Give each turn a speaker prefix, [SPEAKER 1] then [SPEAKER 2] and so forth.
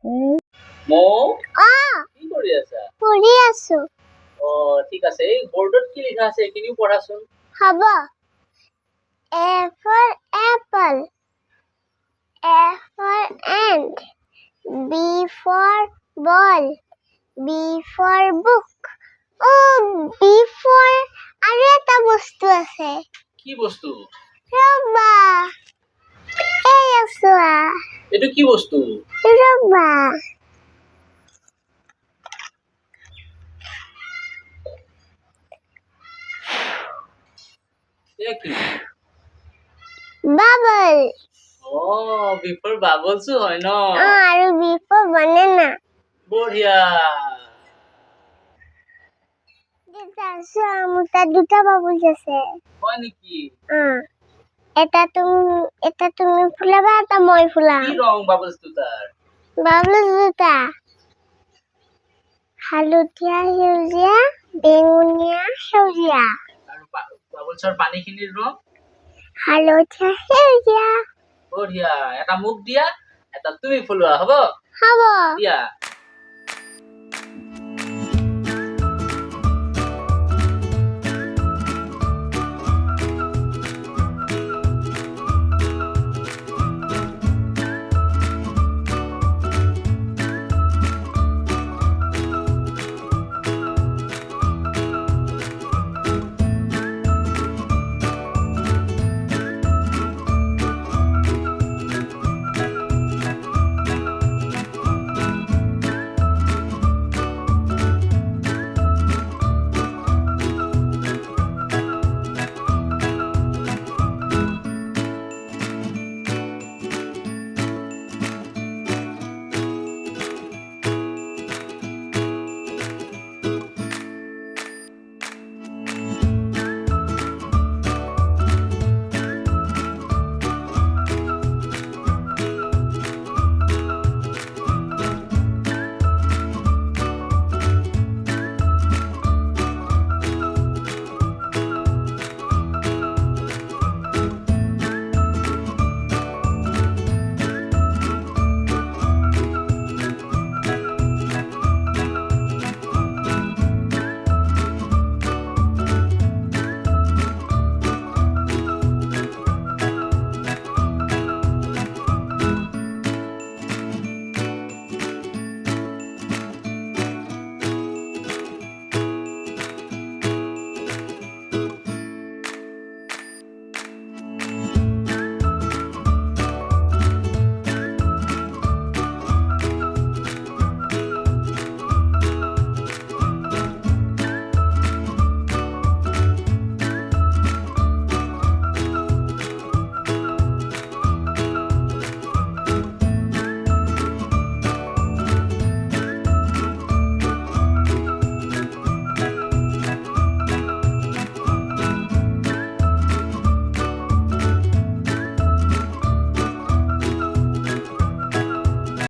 [SPEAKER 1] মো কি কৰি আছা?
[SPEAKER 2] পঢ়ি আছো।
[SPEAKER 1] ঠিক আছে। এই বোৰ্ডত কি লিখা আছে এইখিনিও পঢ়াচোন।
[SPEAKER 2] হ'ব। A for apple. A for ant. B for ball. B for book. B for আৰু এটা বস্তু আছে।
[SPEAKER 1] কি বস্তু?
[SPEAKER 2] ৰবা। এই আছোৱা।
[SPEAKER 1] এইটো কি বস্তু?
[SPEAKER 2] ৰবা।
[SPEAKER 1] কি?
[SPEAKER 2] Bubble.
[SPEAKER 1] B for bubbles হয় ন?
[SPEAKER 2] আৰু B for banana.
[SPEAKER 1] বঢ়িয়া।
[SPEAKER 2] মোৰ দুটা বাবুল আছে।
[SPEAKER 1] হয় নেকি?
[SPEAKER 2] এটা তুমি ফুলাবা, এটা মই ফুলাম।
[SPEAKER 1] কি ৰং বাবলছ দুটাৰ?
[SPEAKER 2] বাবলছ দুটা হালধীয়া, সেউজীয়া, বেঙুনীয়া, সেউজীয়া।
[SPEAKER 1] আৰু বাবলছৰ পানীখিনিৰ ৰং?
[SPEAKER 2] হালধীয়া, সেউজীয়া।
[SPEAKER 1] বঢ়িয়া। এটা মোক দিয়া, এটা তুমি ফুলোৱা, হ'ব?
[SPEAKER 2] হ'ব।
[SPEAKER 1] দিয়া।